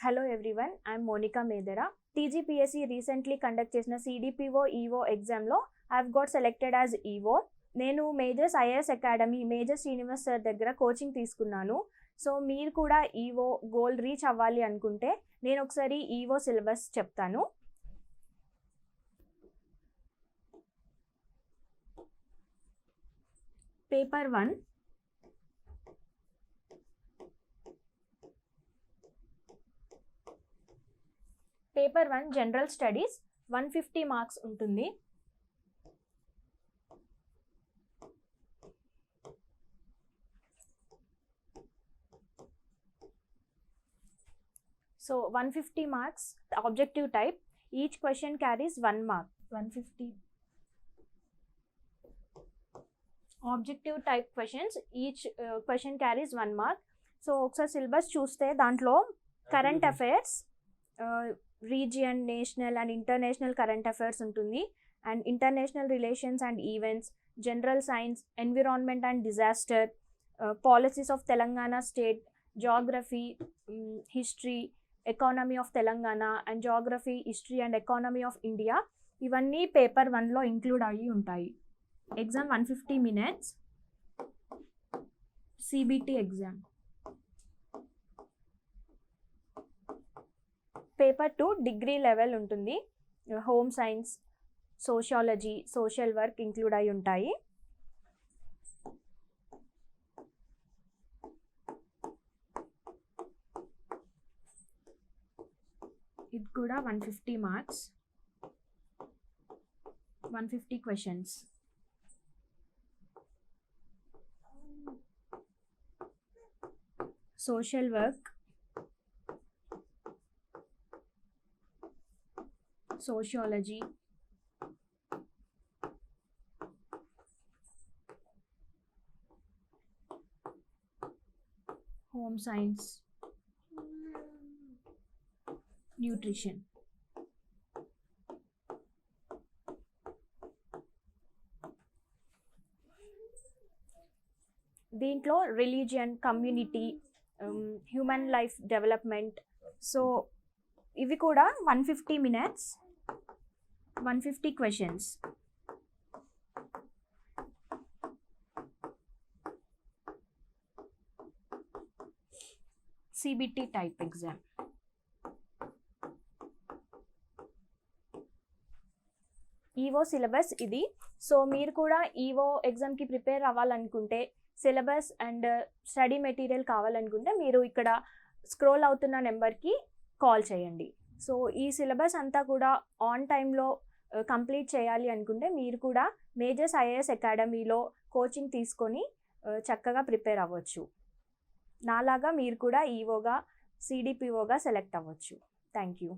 Hello everyone, I'm Monica Medera. TGPSC recently conduct చేసిన CDPO EO exam లో I've got selected as EO. నేను majors IAS academy major Srinivas sir దగ్గర coaching తీసుకున్నాను. So మీరు కూడా EO goal reach అవ్వాలి అనుకుంటే నేను ఒకసారి ఈఓ సిలబస్ చెప్తాను. పేపర్ 1 జనరల్ స్టడీస్ 150 మార్క్స్ ఉంటుంది. So 150 marks, the objective type, each question carries 1 mark. 150 objective type questions, each question carries 1 mark. So ఒకసారి సిలబస్ చూస్తే దాంట్లో current affairs, region, national and international current affairs ఉంటుంది, and international relations and events, general science, environment and disaster, policies of Telangana state, geography, history, economy of Telangana and geography, history and economy of India. ఇవన్నీ paper 1లో include అయ్యి ఉంటాయి. Exam 150 minutes, CBT exam. Paper 2 degree level ఉంటుంది. Home science, sociology, social work include అయి ఉంటాయి. ఇది కూడా 150 marks, 150 questions. Social work, sociology, home science, nutrition. దీంట్లో religion, community, human life development. So ఇవి కూడా 150 minutes, 150 questions. CBT type exam. EO syllabus ఇది. So మీరు కూడా ఈఓ ఎగ్జామ్కి ప్రిపేర్ అవ్వాలనుకుంటే, సిలబస్ అండ్ స్టడీ మెటీరియల్ కావాలనుకుంటే మీరు ఇక్కడ స్క్రోల్ అవుతున్న నెంబర్కి కాల్ చేయండి. సో ఈ సిలబస్ అంతా కూడా ఆన్ టైంలో కంప్లీట్ చేయాలి అనుకుంటే మీరు కూడా మేజర్స్ ఐఏఎస్ అకాడమీలో కోచింగ్ తీసుకొని చక్కగా ప్రిపేర్ అవ్వచ్చు. నాలాగా మీరు కూడా ఈఓగా, సిడిపిఓగా సెలెక్ట్ అవ్వచ్చు. Thank you.